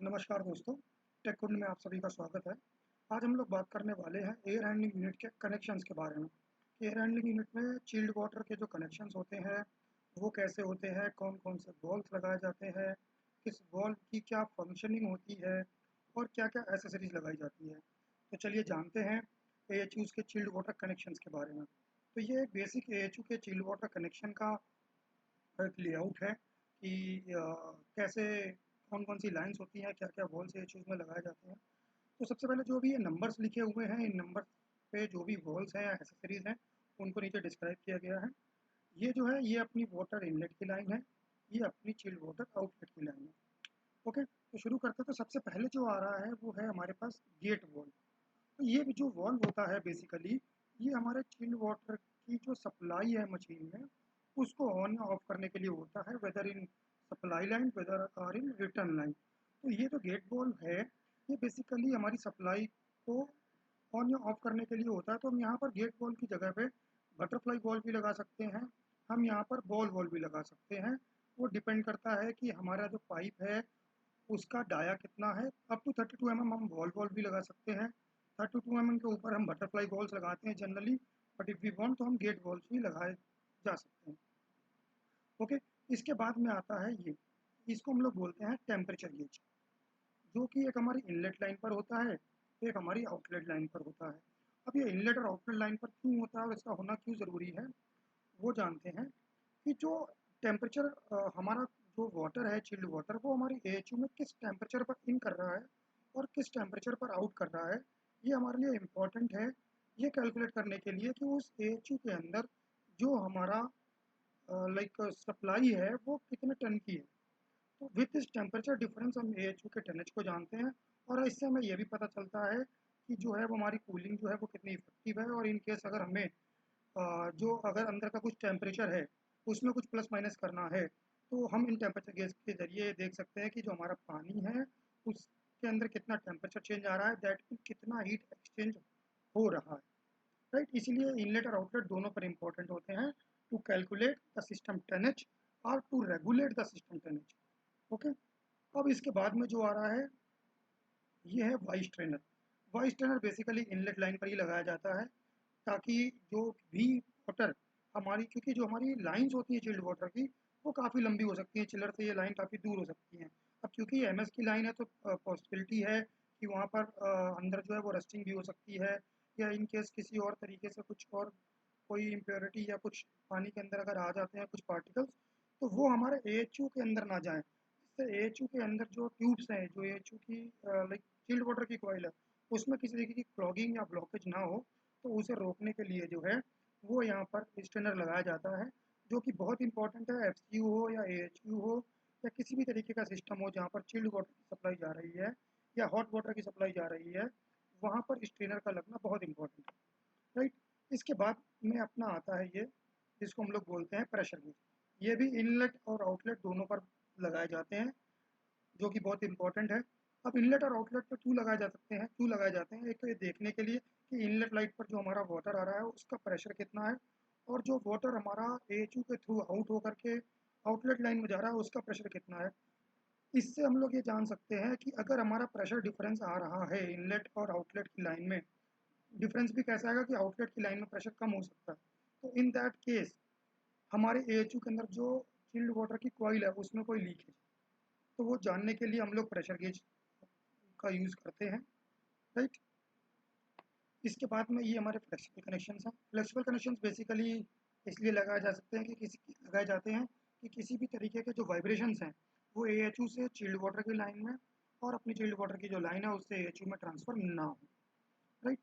नमस्कार दोस्तों, टेक कुंड में आप सभी का स्वागत है। आज हम लोग बात करने वाले हैं एयर हैंडलिंग यूनिट के कनेक्शंस के बारे में। एयर हैंडलिंग यूनिट में चिल्ड वाटर के जो कनेक्शंस होते हैं, वो कैसे होते हैं, कौन-कौन से वाल्व्स लगाए जाते हैं, किस वाल्व की क्या फंक्शनिंग होती है और क्या-क्या एक्सेसरीज लगाई जाती है। तो चलिए जानते हैं एएचयूज़ के चिल्ड वाटर कनेक्शंस के बारे में। तो ये एक बेसिक एएचयू के चिल्ड वाटर कनेक्शन का एक लेआउट है कि कैसे कौन-कौन सी लाइन्स होती हैं, क्या-क्या वॉल्स ये चीज़ में लगाए जाते हैं। तो सबसे पहले जो भी ये नंबर्स लिखे हुए हैं, इन नंबर पे जो भी वॉल्स हैं या एक्सेसरीज़ हैं, उनको नीचे डिस्क्राइब किया गया है। ये जो है, ये अपनी वाटर इनलेट की लाइन है, ये अपनी चिल्ड वाटर आउटलेट की लाइन है। ओके, तो शुरू करते हैं। तो सबसे पहले जो आ रहा है, वो है हमारे पास गेट वॉल्व। तो ये जो वाल्व होता है बेसिकली, ये हमारे चिल्ड वाटर की जो सप्लाई है मशीन में, उसको ऑन या ऑफ करने के लिए होता है, whether in supply line whether और इन रिटर्न लाइन। तो ये जो गेट वाल्व है, ये बेसिकली हमारी सप्लाई को ऑन या ऑफ करने के लिए होता है। तो हम यहाँ पर गेट वाल्व की जगह पे बटरफ्लाई वाल्व भी लगा सकते हैं, हम यहाँ पर बॉल वाल्व भी लगा सकते हैं। वो डिपेंड करता है कि हमारा जो पाइप है उसका डाया कितना है। अप टू 32 mm हम बॉल वाल्व भी लगा सकते हैं। 32 mm के ऊपर हम बटरफ्लाई वॉल्स लगाते हैं generally, but if we want तो हम गेट वॉल्स भी लगाए जा सकते हैं। ओके, इसके बाद में आता है ये, इसको हम लोग बोलते हैं टेम्परेचर गेज, जो कि एक हमारी इनलेट लाइन पर होता है, एक हमारी आउटलेट लाइन पर होता है। अब ये इनलेट और आउटलेट लाइन पर क्यों होता है और इसका होना क्यों ज़रूरी है, वो जानते हैं। कि जो टेम्परेचर हमारा जो वाटर है, चिल्ड वाटर, वो हमारी एएचयू में किस टेम्परेचर पर इन कर रहा है और किस टेम्परेचर पर आउट कर रहा है, ये हमारे लिए इम्पॉर्टेंट है ये कैलकुलेट करने के लिए कि उस एएचयू के अंदर जो हमारा लाइक सप्लाई है वो कितने टन की है। तो विथ इस टेम्परेचर डिफरेंस हम एएचयू के टनेज को जानते हैं, और इससे हमें ये भी पता चलता है कि जो है वो हमारी कूलिंग जो है वो कितनी इफेक्टिव है। और इन केस अगर हमें जो अगर अंदर का कुछ टेम्परेचर है उसमें कुछ प्लस माइनस करना है, तो हम इन टेम्परेचर गेज के ज़रिए देख सकते हैं कि जो हमारा पानी है उसके अंदर कितना टेम्परेचर चेंज आ रहा है, दैट मीन कितना हीट एक्सचेंज हो रहा है। राइट, इसीलिए इनलेट और आउटलेट दोनों पर इंपॉर्टेंट होते हैं to calculate the system tonnage और to regulate the system tonnage. Okay, अब इसके बाद में जो आ रहा है, ये है vice trainer. Vice trainer basically inlet line पर ही लगाया जाता है, ताकि जो भी वाटर हमारी, क्योंकि जो हमारी लाइंस होती है चिल्ड वाटर की, वो काफ़ी लंबी हो सकती है, चिलर से ये लाइन काफ़ी दूर हो सकती है। अब क्योंकि ये एमएस की लाइन है, तो पॉसिबिलिटी है कि वहाँ पर अंदर जो है वो रस्टिंग भी हो सकती है, या इन केस किसी और तरीके से कुछ और कोई इम्प्योरिटी या कुछ पानी के अंदर अगर आ जाते हैं कुछ पार्टिकल्स, तो वो हमारे एएचयू के अंदर ना जाएं। इससे एएचयू के अंदर जो ट्यूब्स हैं, जो एएचयू की लाइक चिल्ड वाटर की कॉइल है, उसमें किसी तरीके की क्लॉगिंग या ब्लॉकेज ना हो, तो उसे रोकने के लिए जो है वो यहाँ पर स्ट्रेनर लगाया जाता है, जो कि बहुत इंपॉर्टेंट है। एफसीयू हो या एएचयू हो या किसी भी तरीके का सिस्टम हो जहाँ पर चिल्ड वाटर की सप्लाई जा रही है या हॉट वाटर की सप्लाई जा रही है, वहाँ पर स्ट्रेनर का लगना बहुत इंपॉर्टेंट है। राइट, इसके बाद में अपना आता है ये, जिसको हम लोग बोलते हैं प्रेशर गेज। ये भी इनलेट और आउटलेट दोनों पर लगाए जाते हैं, जो कि बहुत इंपॉर्टेंट है। अब इनलेट और आउटलेट पर क्यों लगाए जाते हैं, एक तो ये देखने के लिए कि इनलेट लाइट पर जो हमारा वाटर आ रहा है उसका प्रेशर कितना है, और जो वाटर हमारा एएचयू के थ्रू आउट होकर के आउटलेट लाइन में जा रहा है उसका प्रेशर कितना है। इससे हम लोग ये जान सकते हैं कि अगर हमारा प्रेशर डिफरेंस आ रहा है इनलेट और आउटलेट की लाइन में, डिफरेंस भी कैसा आएगा कि आउटलेट की लाइन में प्रेशर कम हो सकता है, तो इन दैट केस हमारे एएचयू के अंदर जो चिल्ड वाटर की कॉइल है उसमें कोई लीकेज, तो वो जानने के लिए हम लोग प्रेशर गेज का यूज़ करते हैं। राइट, इसके बाद में ये हमारे फ्लेक्सिबल कनेक्शंस हैं। फ्लेक्सिबल कनेक्शंस बेसिकली इसलिए लगाए जा सकते हैं कि लगाए जाते हैं कि किसी भी तरीके के जो वाइब्रेशंस हैं वो एएचयू से चिल्ड वाटर की लाइन में और अपनी चिल्ड वाटर की जो लाइन है उससे एएचयू में ट्रांसफ़र ना हो। राइट,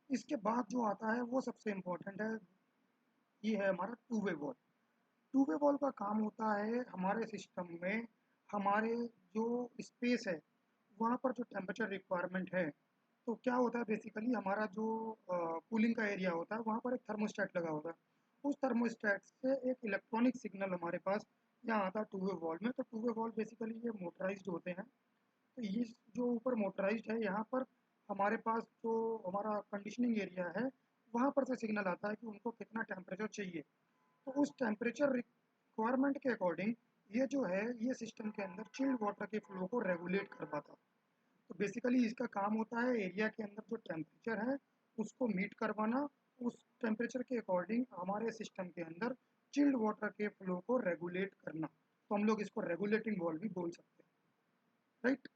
इसके बाद जो आता है वो सबसे इम्पोर्टेंट है, ये है हमारा two way wall. Two way wall का काम होता है हमारे सिस्टम में, हमारे जो स्पेस है वहाँ पर जो टेम्परेचर रिक्वायरमेंट है, तो क्या होता है बेसिकली हमारा जो कूलिंग का एरिया होता है वहाँ पर एक थर्मोस्टेट लगा होता है। उस थर्मोस्टेट से एक इलेक्ट्रॉनिक सिग्नल हमारे पास यहाँ आता है टू वे वॉल में। तो टू वे वॉल बेसिकली ये मोटराइज्ड होते हैं। तो ये जो ऊपर मोटराइज्ड है, यहाँ पर हमारे पास जो हमारा कंडीशनिंग एरिया है वहाँ पर से सिग्नल आता है कि उनको कितना टेम्परेचर चाहिए। तो उस टेम्परेचर रिक्वायरमेंट के अकॉर्डिंग ये जो है ये सिस्टम के अंदर चिल्ड वाटर के फ्लो को रेगुलेट कर पाता है। तो बेसिकली इसका काम होता है एरिया के अंदर जो टेम्परेचर है उसको मीट करवाना, उस टेम्परेचर के अकॉर्डिंग हमारे सिस्टम के अंदर चिल्ड वाटर के फ्लो को रेगुलेट करना। तो हम लोग इसको रेगुलेटिंग वॉल्व भी बोल सकते हैं, राइट।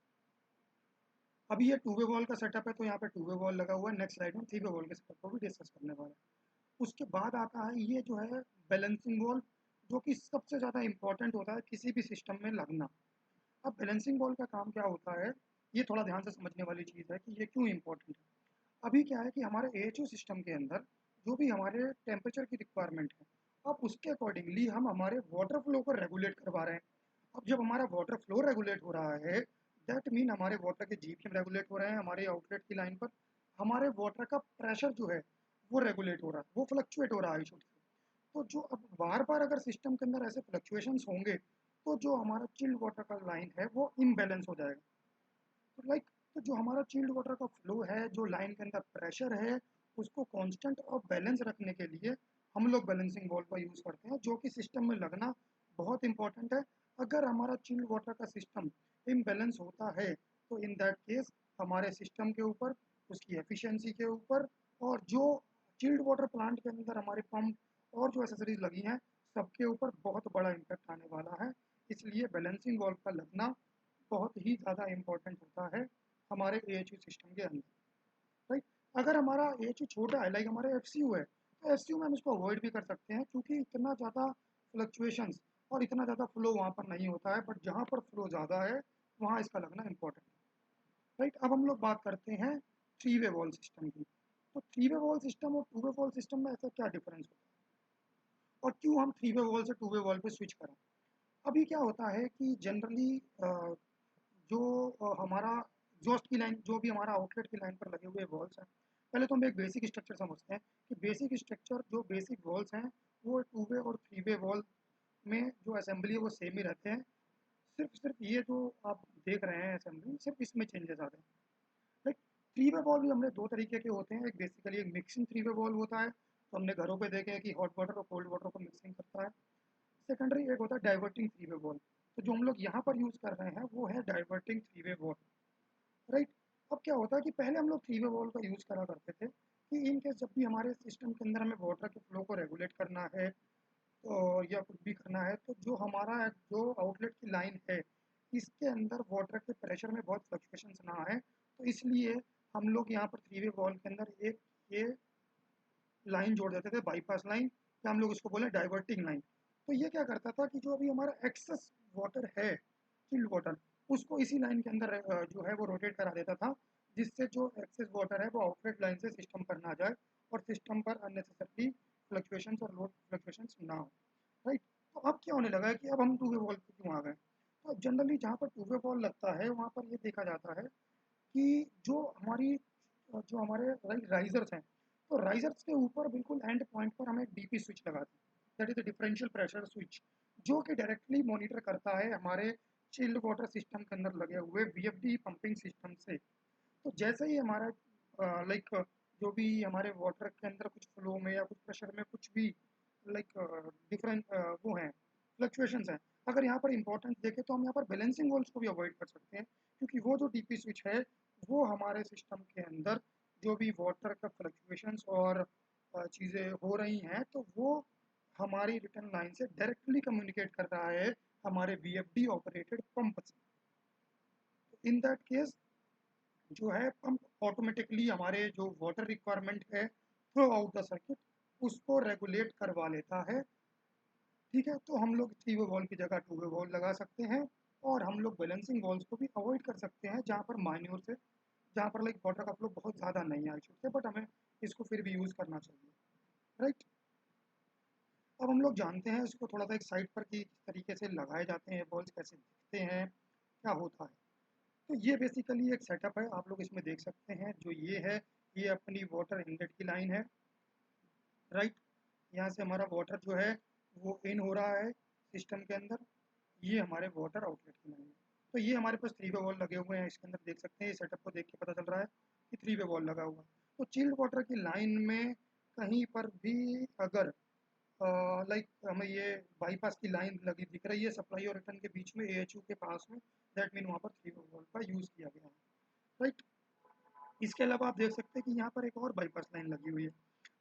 अभी ये टू वे वॉल का सेटअप है, तो यहाँ पे टू वे वॉल लगा हुआ है। नेक्स्ट स्लाइड में थ्री वे वॉल के सेटअप को भी डिस्कस करने वाला है। उसके बाद आता है ये जो है बैलेंसिंग वॉल, जो कि सबसे ज़्यादा इंपॉर्टेंट होता है किसी भी सिस्टम में लगना। अब बैलेंसिंग वॉल का काम क्या होता है, ये थोड़ा ध्यान से समझने वाली चीज़ है कि ये क्यों इंपॉर्टेंट है। अभी क्या है कि हमारे एएचयू सिस्टम के अंदर जो भी हमारे टेम्परेचर की रिक्वायरमेंट है, अब उसके अकॉर्डिंगली हम हमारे वाटर फ्लो को रेगुलेट करवा रहे हैं। अब जब हमारा वाटर फ्लो रेगुलेट हो रहा है, दैट मीन हमारे वाटर के जीपीएम रेगुलेट हो रहे हैं, हमारे आउटलेट की लाइन पर हमारे वाटर का प्रेशर जो है वो रेगुलेट हो रहा है, वो फ्लक्चुएट हो रहा है छोटे से। तो जो अब बार बार अगर सिस्टम के अंदर ऐसे फ्लक्चुएशंस होंगे, तो जो हमारा चिल्ड वाटर का लाइन है वो इम्बैलेंस हो जाएगा। तो लाइक, तो जो हमारा चिल्ड वाटर का फ्लो है, जो लाइन के अंदर प्रेशर है, उसको कांस्टेंट और बैलेंस रखने के लिए हम लोग बैलेंसिंग वॉल का यूज़ करते हैं, जो कि सिस्टम में लगना बहुत इंपॉर्टेंट है। अगर हमारा चिल्ड वाटर का सिस्टम इम्बैलेंस होता है, तो इन दैट केस हमारे सिस्टम के ऊपर, उसकी एफिशिएंसी के ऊपर, और जो चिल्ड वाटर प्लांट के अंदर हमारे पंप और जो एसेसरीज लगी हैं, सबके ऊपर बहुत बड़ा इम्पैक्ट आने वाला है। इसलिए बैलेंसिंग वॉल का लगना बहुत ही ज़्यादा इम्पोर्टेंट होता है हमारे एएचयू सिस्टम के अंदर, राइट। अगर हमारा एएचयू छोटा है, लाइक हमारे एफसीयू है, तो एफसीयू में हम इसको अवॉइड भी कर सकते हैं, क्योंकि इतना ज़्यादा फ्लक्चुएशंस और इतना ज़्यादा फ्लो वहाँ पर नहीं होता है। बट जहाँ पर फ्लो ज़्यादा है, वहाँ इसका लगना इम्पोर्टेंट है, राइट। अब हम लोग बात करते हैं थ्री वे वॉल सिस्टम की। तो थ्री वे वॉल सिस्टम और टू वे वॉल सिस्टम में ऐसा क्या डिफरेंस होता है, और क्यों हम थ्री वे वॉल से टू वे वॉल पे स्विच करें। अभी क्या होता है कि जनरली जो हमारा एग्जॉस्ट की लाइन, जो भी हमारा आउटलेट की लाइन पर लगे हुए वॉल्स हैं, पहले तो हम एक बेसिक स्ट्रक्चर समझते हैं कि बेसिक स्ट्रक्चर, जो बेसिक वॉल्स हैं, वो टू वे और थ्री वे वॉल में जो असेंबली है वो सेम ही रहते हैं। सिर्फ सिर्फ ये जो आप देख रहे हैं असेंबली, सिर्फ इसमें चेंजेस आते हैं, लाइक। थ्री वे वॉल भी हमने दो तरीके के होते हैं। एक बेसिकली एक मिक्सिंग थ्री वे वॉल होता है, तो हमने घरों पे देखे हैं कि हॉट वाटर और कोल्ड वाटर को मिक्सिंग करता है। सेकेंडरी एक होता है डाइवर्टिंग थ्री वे वॉल। तो जो हम लोग यहाँ पर यूज़ कर रहे हैं वो है diverting three way wall, right. अब क्या होता है कि पहले हम लोग थ्री वे वॉल का यूज़ करा करते थे कि इन केस जब भी हमारे सिस्टम के अंदर हमें वाटर के फ्लो को रेगुलेट करना है, तो या कुछ भी करना है, तो जो हमारा जो आउटलेट की लाइन है, इसके अंदर वाटर के प्रेशर में बहुत फ्लक्चुएशंस ना आए, तो इसलिए हम लोग यहाँ पर थ्री वे वॉल के अंदर एक ये लाइन जोड़ देते थे, बाईपास लाइन, या हम लोग इसको बोले डाइवर्टिंग लाइन। तो ये क्या करता था कि जो अभी हमारा एक्सेस वाटर है, चिल्ड वाटर, उसको इसी लाइन के अंदर जो है वो रोटेट करा देता था, जिससे जो एक्सेस वाटर है वो आउटलेट लाइन से सिस्टम पर ना जाए, और सिस्टम पर अननेसेसरली फ्लक्चुएशंस और लोड फ्लक्चुएशंस ना हो, राइट। तो अब क्या होने लगा है कि अब हम टू वे वॉल पे क्यों आ गए। तो अब जनरली जहाँ पर टू वे वॉल लगता है, वहाँ पर ये देखा जाता है कि जो हमारे राइजर्स हैं, तो राइजर्स के ऊपर बिल्कुल एंड पॉइंट पर हमें डीपी स्विच लगा दी, that is the differential pressure switch, जो कि डायरेक्टली मॉनिटर करता है हमारे चिल्ड वाटर सिस्टम के अंदर लगे हुए वीएफडी पंपिंग सिस्टम से। तो जैसे ही हमारा लाइक जो भी हमारे वाटर के अंदर कुछ फ्लो में या कुछ प्रेशर में कुछ भी लाइक डिफरेंट वो हैं, फ्लक्चुएशंस हैं, अगर यहाँ पर इंपॉर्टेंस देखें तो हम यहाँ पर बैलेंसिंग वॉल्स को भी अवॉइड कर सकते हैं, क्योंकि वो जो डीपी स्विच है वो हमारे सिस्टम के अंदर जो भी वाटर का फ्लक्चुएशंस और चीज़ें हो रही हैं, तो वो हमारी रिटर्न लाइन से डायरेक्टली कम्युनिकेट कर रहा है हमारे वीएफडी ऑपरेटेड पंप से। इन दैट केस जो है पंप ऑटोमेटिकली हमारे जो वाटर रिक्वायरमेंट है थ्रू आउट द सर्किट, उसको रेगुलेट करवा लेता है, ठीक है। तो हम लोग थ्री वे वॉल की जगह टू वे वॉल लगा सकते हैं, और हम लोग बैलेंसिंग वॉल्स को भी अवॉइड कर सकते हैं जहाँ पर माइन्योर से, जहाँ पर लाइक वाटर का फ्लो बहुत ज़्यादा नहीं है से, बट हमें इसको फिर भी यूज़ करना चाहिए, राइट। अब हम लोग जानते हैं इसको थोड़ा सा एक साइड पर कि किस तरीके से लगाए जाते हैं वॉल्स, कैसे दिखते हैं, क्या होता है। तो ये बेसिकली एक सेटअप है, आप लोग इसमें देख सकते हैं। जो ये है, ये अपनी वाटर इनलेट की लाइन है, राइट। यहाँ से हमारा वाटर जो है वो इन हो रहा है सिस्टम के अंदर, ये हमारे वाटर आउटलेट की लाइन है। तो ये हमारे पास थ्री वे वॉल लगे हुए हैं, इसके अंदर देख सकते हैं, ये सेटअप को देख के पता चल रहा है कि थ्री वे वॉल लगा हुआ है। तो चिल्ड वाटर की लाइन में कहीं पर भी अगर लाइक हमें ये बाईपास की लाइन लगी दिख रही है सप्लाई और रिटर्न के बीच में एएचयू के पास में, दैट मीन वहाँ पर थ्री वे वॉल का यूज़ किया गया है। राइट। इसके अलावा आप देख सकते हैं कि यहाँ पर एक और बाईपास लाइन लगी हुई है।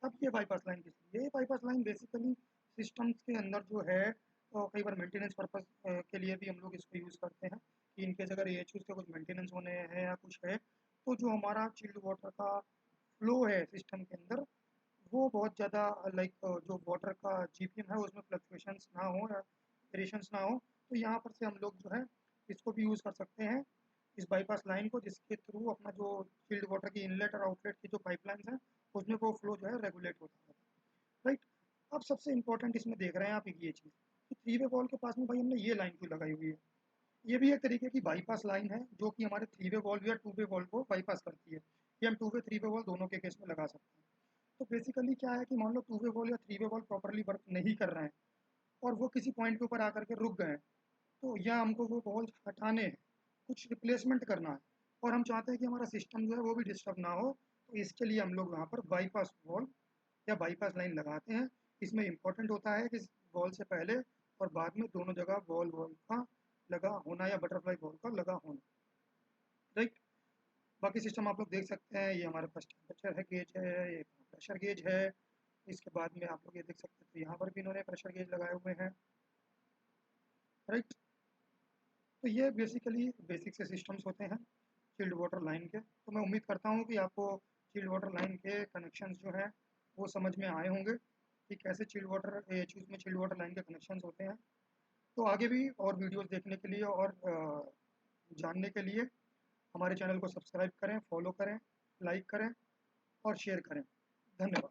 अब ये बाईपास लाइन किस लिए? ये बाईपास लाइन बेसिकली सिस्टम्स के अंदर जो है कई बार मेंटेनेंस पर्पस के लिए भी हम लोग इसको यूज़ करते हैं कि इनकेस अगर AHUs के कुछ मेंटेनेंस होने हैं या कुछ है, तो जो हमारा चिल्ड वाटर का फ्लो है सिस्टम के अंदर, वो बहुत ज़्यादा लाइक जो वाटर का GPM है उसमें फ्लक्चुएशंस ना हो या वेरिएशंस ना हो, तो यहाँ पर से हम लोग जो है इसको भी यूज़ कर सकते हैं, इस बाईपास लाइन को, जिसके थ्रू अपना जो चिल्ड वाटर की इनलेट और आउटलेट की जो पाइपलाइंस हैं उसमें वो फ्लो जो है रेगुलेट होता है। राइट। अब सबसे इंपॉर्टेंट इसमें देख रहे हैं आप ये चीज़ कि 3 वे वॉल के पास में भाई हमने ये लाइन क्यों लगाई हुई है? ये भी एक तरीके की बाईपास लाइन है जो कि हमारे 3 वे वॉल्व या 2 वे वॉल्व को बाईपास करती है। ये हम 2 वे 3 वे वॉल्व दोनों के केस में लगा सकते हैं। तो बेसिकली क्या है कि मान लो 2 वे वॉल्व या 3 वे वॉल्व प्रॉपर्ली वर्क नहीं कर रहे हैं और वो किसी पॉइंट के ऊपर आकर के रुक गए हैं, तो या हमको वो वॉल्व हटाने हैं, कुछ रिप्लेसमेंट करना है और हम चाहते हैं कि हमारा सिस्टम जो है वो भी डिस्टर्ब ना हो, तो इसके लिए हम लोग यहाँ पर बाईपास वॉल्व या बाईपास लाइन लगाते हैं। इसमें इम्पोर्टेंट होता है कि वॉल से पहले और बाद में दोनों जगह वॉल वॉल का लगा होना या बटरफ्लाई वॉल का लगा होना। राइट। बाकी सिस्टम आप लोग देख सकते हैं, ये हमारे पास टेम्परेचर है गेज है, ये प्रेशर गेज है। इसके बाद में आप लोग ये देख सकते हैं, तो यहाँ पर भी इन्होंने प्रेशर गेज लगाए हुए हैं। राइट। तो ये बेसिकली बेसिक से सिस्टम्स होते हैं चिल्ड वाटर लाइन के। तो मैं उम्मीद करता हूँ कि आपको चिल्ड वाटर लाइन के कनेक्शंस जो हैं वो समझ में आए होंगे कि कैसे चिल्ड वाटर AHUs में चिल्ड वाटर लाइन के कनेक्शंस होते हैं। तो आगे भी और वीडियोस देखने के लिए और जानने के लिए हमारे चैनल को सब्सक्राइब करें, फॉलो करें, लाइक करें और शेयर करें। धन्यवाद।